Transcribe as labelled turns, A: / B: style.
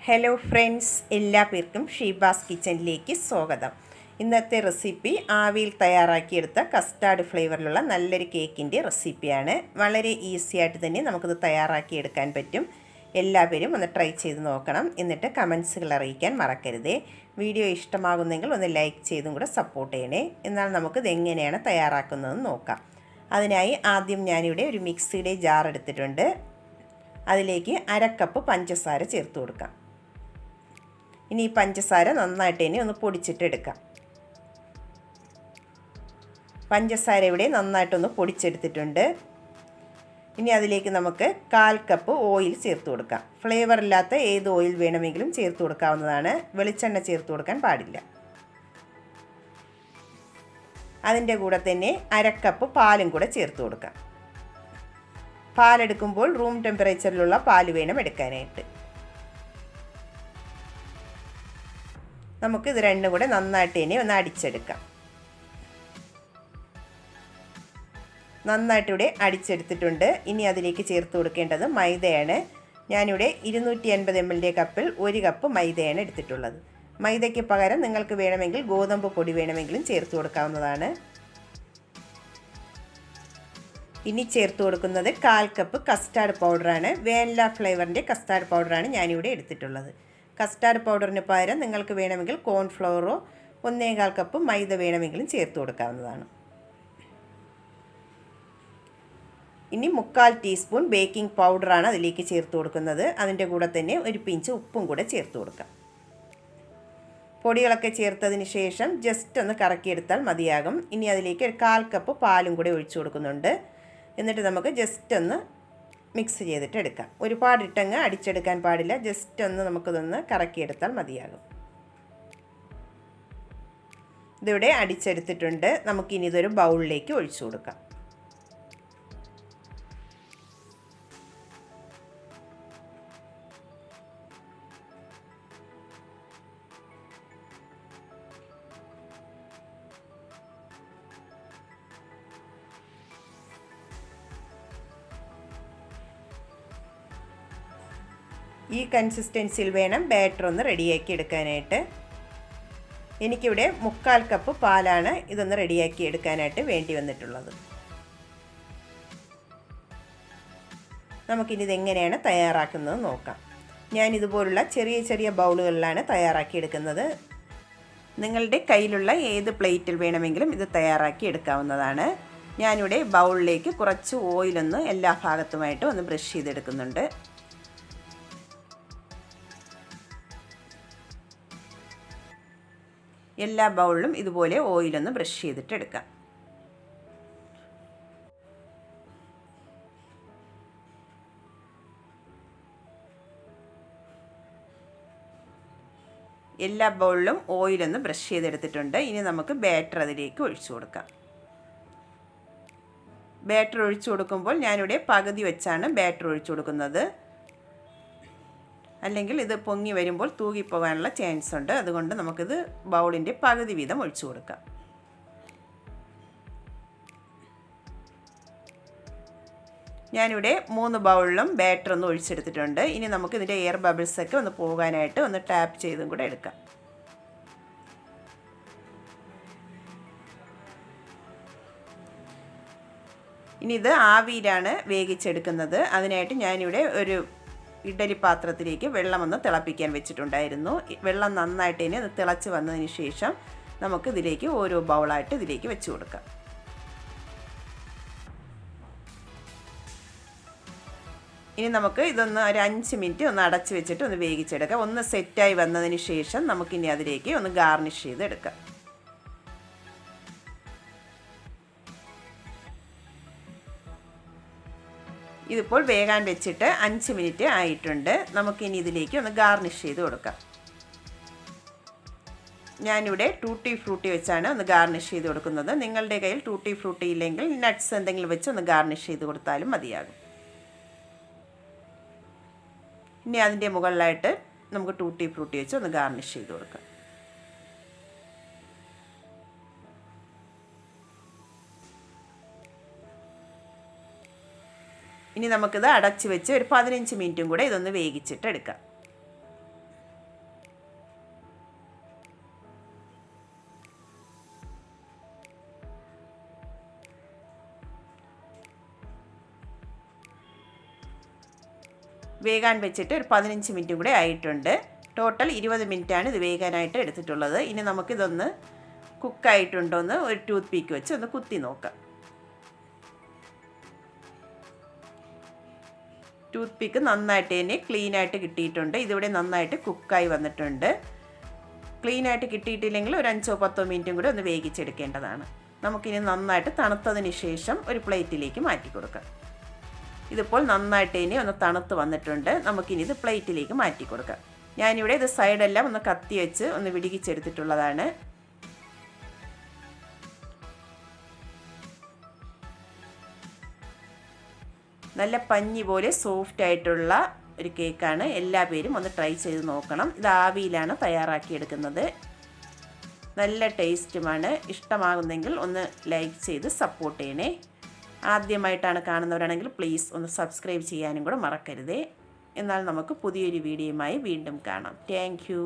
A: Hello friends, എല്ലാ പേർക്കും ഷീബാസ് കിച്ചണിലേക്ക് സ്വാഗതം. ഇന്നത്തെ റെസിപ്പി ആവിയിൽ തയ്യാറാക്കിയെടുത്ത കസ്റ്റാർഡ് ഫ്ലേവറിലുള്ള നല്ലൊരു കേക്കിൻ്റെ റെസിപ്പിയാണ്. വളരെ ഈസി ആയിട്ട് തന്നെ നമുക്കിത് തയ്യാറാക്കിയെടുക്കാൻ പറ്റും. എല്ലാവരും ഒന്ന് ട്രൈ ചെയ്ത് നോക്കണം. എന്നിട്ട് കമൻസുകൾ അറിയിക്കാൻ മറക്കരുതേ. വീഡിയോ ഇഷ്ടമാകുന്നെങ്കിൽ ഒന്ന് ലൈക്ക് ചെയ്തും കൂടെ സപ്പോർട്ട് ചെയ്യണേ. എന്നാൽ നമുക്കിത് എങ്ങനെയാണ് തയ്യാറാക്കുന്നതെന്ന് നോക്കാം. അതിനായി ആദ്യം ഞാനിവിടെ ഒരു മിക്സിയുടെ ജാർ എടുത്തിട്ടുണ്ട്. അതിലേക്ക് 1/2 കപ്പ് പഞ്ചസാര ചേർത്ത് കൊടുക്കാം. ഇനി ഈ പഞ്ചസാര നന്നായിട്ട് തന്നെ ഒന്ന് പൊടിച്ചിട്ടെടുക്കാം. പഞ്ചസാര ഇവിടെ നന്നായിട്ടൊന്ന് പൊടിച്ചെടുത്തിട്ടുണ്ട്. ഇനി അതിലേക്ക് നമുക്ക് 1/4 കപ്പ് ഓയിൽ ചേർത്ത് കൊടുക്കാം. ഫ്ലേവർ ഇല്ലാത്ത ഏത് ഓയിൽ വേണമെങ്കിലും ചേർത്ത് കൊടുക്കാവുന്നതാണ്. വെളിച്ചെണ്ണ ചേർത്ത് കൊടുക്കാൻ പാടില്ല. അതിൻ്റെ കൂടെ തന്നെ 1/2 കപ്പ് പാലും കൂടെ ചേർത്ത് കൊടുക്കാം. പാലെടുക്കുമ്പോൾ റൂം ടെമ്പറേച്ചറിലുള്ള പാൽ വേണം എടുക്കാനായിട്ട്. നമുക്ക് ഇത് രണ്ടും കൂടെ നന്നായിട്ട് തന്നെ ഒന്ന് അടിച്ചെടുക്കാം. നന്നായിട്ട് ഇവിടെ അടിച്ചെടുത്തിട്ടുണ്ട്. ഇനി അതിലേക്ക് ചേർത്ത് കൊടുക്കേണ്ടത് മൈദയാണ്. ഞാനിവിടെ 250 ml കപ്പിൽ 1 കപ്പ് മൈദയാണ് എടുത്തിട്ടുള്ളത്. മൈദയ്ക്ക് പകരം നിങ്ങൾക്ക് വേണമെങ്കിൽ ഗോതമ്പ് പൊടി വേണമെങ്കിലും ചേർത്ത് കൊടുക്കാവുന്നതാണ്. ഇനി ചേർത്ത് കൊടുക്കുന്നത് 1/4 കപ്പ് കസ്റ്റാർഡ് പൗഡറാണ്. വാനില ഫ്ലേവറിൻ്റെ കസ്റ്റാർഡ് പൗഡറാണ് ഞാനിവിടെ എടുത്തിട്ടുള്ളത്. കസ്റ്റാർഡ് പൗഡറിന് പകരം നിങ്ങൾക്ക് വേണമെങ്കിൽ കോൺഫ്ലവറോ 1/4 കപ്പ് മൈദ വേണമെങ്കിലും ചേർത്ത് കൊടുക്കാവുന്നതാണ്. ഇനി 1/4 ടീസ്പൂൺ ബേക്കിംഗ് പൗഡറാണ് അതിലേക്ക് ചേർത്ത് കൊടുക്കുന്നത്. അതിൻ്റെ കൂടെ തന്നെ ഒരു പിഞ്ച് ഉപ്പും കൂടെ ചേർത്ത് കൊടുക്കാം. പൊടികളൊക്കെ ചേർത്തതിന് ശേഷം ജസ്റ്റ് ഒന്ന് കറക്കിയെടുത്താൽ മതിയാകും. ഇനി അതിലേക്ക് 1/4 കപ്പ് പാലും കൂടെ ഒഴിച്ചു കൊടുക്കുന്നുണ്ട്. എന്നിട്ട് നമുക്ക് ജസ്റ്റ് ഒന്ന് മിക്സ് ചെയ്തിട്ട് എടുക്കാം. ഒരുപാടിട്ടങ്ങ് അടിച്ചെടുക്കാൻ പാടില്ല. ജസ്റ്റ് ഒന്ന് നമുക്കിതൊന്ന് കറക്കിയെടുത്താൽ മതിയാകും. ഇതിവിടെ അടിച്ചെടുത്തിട്ടുണ്ട്. നമുക്കിനി ഇതൊരു ബൗളിലേക്ക് ഒഴിച്ചു കൊടുക്കാം. ഈ കൺസിസ്റ്റൻസിയിൽ വേണം ബാറ്റർ ഒന്ന് റെഡിയാക്കി എടുക്കാനായിട്ട്. എനിക്കിവിടെ 1/4 കപ്പ് പാലാണ് ഇതൊന്ന് റെഡിയാക്കി എടുക്കാനായിട്ട് വേണ്ടി വന്നിട്ടുള്ളത്. നമുക്കിനി ഇതെങ്ങനെയാണ് തയ്യാറാക്കുന്നത് നോക്കാം. ഞാൻ ഇതുപോലുള്ള ചെറിയ ചെറിയ ബൗളുകളിലാണ് തയ്യാറാക്കി എടുക്കുന്നത്. നിങ്ങളുടെ കയ്യിലുള്ള ഏത് പ്ലേറ്റിൽ വേണമെങ്കിലും ഇത് തയ്യാറാക്കി എടുക്കാവുന്നതാണ്. ഞാനിവിടെ ബൗളിലേക്ക് കുറച്ച് ഓയിലൊന്ന് എല്ലാ ഭാഗത്തുമായിട്ട് ഒന്ന് ബ്രഷ് ചെയ്തെടുക്കുന്നുണ്ട്. എല്ലാ ബൗളിലും ഇതുപോലെ ഓയിലൊന്ന് ബ്രഷ് ചെയ്തിട്ട് എടുക്കാം. എല്ലാ ബൗളിലും ഓയിലൊന്ന് ബ്രഷ് ചെയ്തെടുത്തിട്ടുണ്ട്. ഇനി നമുക്ക് ബാറ്റർ അതിലേക്ക് ഒഴിച്ചു കൊടുക്കാം. ബാറ്റർ ഒഴിച്ചു കൊടുക്കുമ്പോൾ ഞാനിവിടെ പകുതി വെച്ചാണ് ബാറ്റർ ഒഴിച്ചു കൊടുക്കുന്നത്. അല്ലെങ്കിൽ ഇത് പൊങ്ങി വരുമ്പോൾ തൂകിപ്പോകാനുള്ള ചാൻസ് ഉണ്ട്. അതുകൊണ്ട് നമുക്കിത് ബൗളിൻ്റെ പകുതി വീതം ഒഴിച്ചു കൊടുക്കാം. ഞാനിവിടെ 3 ബൗളിലും ബാറ്റർ ഒന്ന് ഒഴിച്ചെടുത്തിട്ടുണ്ട്. ഇനി നമുക്ക് ഇതിൻ്റെ എയർ ബബിൾസൊക്കെ ഒന്ന് പോകാനായിട്ട് ഒന്ന് ടാപ്പ് ചെയ്തും കൂടെ എടുക്കാം. ഇനി ഇത് ആവിയിലാണ് വേവിച്ചെടുക്കുന്നത്. അതിനായിട്ട് ഞാനിവിടെ ഒരു ഇഡ്ഡലി പാത്രത്തിലേക്ക് വെള്ളമൊന്ന് തിളപ്പിക്കാൻ വെച്ചിട്ടുണ്ടായിരുന്നു. വെള്ളം നന്നായിട്ട് തന്നെ അത് തിളച്ച് വന്നതിന് ശേഷം നമുക്ക് ഇതിലേക്ക് ഓരോ ബൗളായിട്ട് ഇതിലേക്ക് വെച്ച് കൊടുക്കാം. ഇനി നമുക്ക് ഇതൊന്ന് ഒരു 5 മിനിറ്റ് ഒന്ന് അടച്ച് വെച്ചിട്ട് ഒന്ന് വേവിച്ചെടുക്കാം. ഒന്ന് സെറ്റായി വന്നതിന് ശേഷം നമുക്കിനി അതിലേക്ക് ഒന്ന് ഗാർണിഷ് ചെയ്തെടുക്കാം. ഇതിപ്പോൾ വേകാൻ വെച്ചിട്ട് 5 മിനിറ്റ് ആയിട്ടുണ്ട്. നമുക്കിനി ഇതിലേക്ക് ഒന്ന് ഗാർണിഷ് ചെയ്ത് കൊടുക്കാം. ഞാനിവിടെ ടൂട്ടി ഫ്രൂട്ടി വെച്ചാണ് ഒന്ന് ഗാർണിഷ് ചെയ്ത് കൊടുക്കുന്നത്. നിങ്ങളുടെ കയ്യിൽ ടൂട്ടി ഫ്രൂട്ടി ഇല്ലെങ്കിൽ നട്ട്സ് എന്തെങ്കിലും വെച്ച് ഒന്ന് ഗാർണിഷ് ചെയ്ത് കൊടുത്താലും മതിയാകും. ഇനി അതിൻ്റെ മുകളിലായിട്ട് നമുക്ക് ടൂട്ടി ഫ്രൂട്ടി വെച്ച് ഒന്ന് ഗാർണിഷ് ചെയ്ത് കൊടുക്കാം. ഇനി നമുക്കിത് അടച്ച് വെച്ച് ഒരു 15 മിനിറ്റും കൂടെ ഇതൊന്ന് വേവിച്ചിട്ട് എടുക്കാം. വേകാൻ വെച്ചിട്ട് ഒരു 15 മിനിറ്റും കൂടെ ആയിട്ടുണ്ട്. ടോട്ടൽ 20 മിനിറ്റാണ് ഇത് വേകാനായിട്ട് എടുത്തിട്ടുള്ളത്. ഇനി നമുക്കിതൊന്ന് കുക്കായിട്ടുണ്ടോ എന്ന് ഒരു ടൂത്ത് പീക്ക് വെച്ച് ഒന്ന് കുത്തി നോക്കാം. ടൂത്ത് പീക്ക് നന്നായിട്ട് തന്നെ ക്ലീനായിട്ട് കിട്ടിയിട്ടുണ്ട്. ഇതിവിടെ നന്നായിട്ട് കുക്കായി വന്നിട്ടുണ്ട്. ക്ലീനായിട്ട് കിട്ടിയിട്ടില്ലെങ്കിൽ ഒരു 5-10 മിനിറ്റും കൂടി ഒന്ന് വേവിച്ചെടുക്കേണ്ടതാണ്. നമുക്കിനി നന്നായിട്ട് തണുത്തതിന് ശേഷം ഒരു പ്ലേറ്റിലേക്ക് മാറ്റി കൊടുക്കാം. ഇതിപ്പോൾ നന്നായിട്ട് ഇനി ഒന്ന് തണുത്ത് വന്നിട്ടുണ്ട്. നമുക്കിനി ഇത് പ്ലേറ്റിലേക്ക് മാറ്റി കൊടുക്കാം. ഞാനിവിടെ ഇത് സൈഡെല്ലാം ഒന്ന് കത്തി വെച്ച് ഒന്ന് വിടികിച്ചെടുത്തിട്ടുള്ളതാണ്. നല്ല പഞ്ഞി പോലെ സോഫ്റ്റ് ആയിട്ടുള്ള ഒരു കേക്കാണ്. എല്ലാ പേരും ഒന്ന് ട്രൈ ചെയ്ത് നോക്കണം. ഇത് ആവിയിലാണ് തയ്യാറാക്കിയെടുക്കുന്നത്. നല്ല ടേസ്റ്റുമാണ്. ഇഷ്ടമാകുന്നെങ്കിൽ ഒന്ന് ലൈക്ക് ചെയ്ത് സപ്പോർട്ട് ചെയ്യണേ. ആദ്യമായിട്ടാണ് കാണുന്നവരാണെങ്കിൽ പ്ലീസ് ഒന്ന് സബ്സ്ക്രൈബ് ചെയ്യാനും കൂടെ മറക്കരുതേ. എന്നാൽ നമുക്ക് പുതിയൊരു വീഡിയോയുമായി വീണ്ടും കാണാം. Thank you.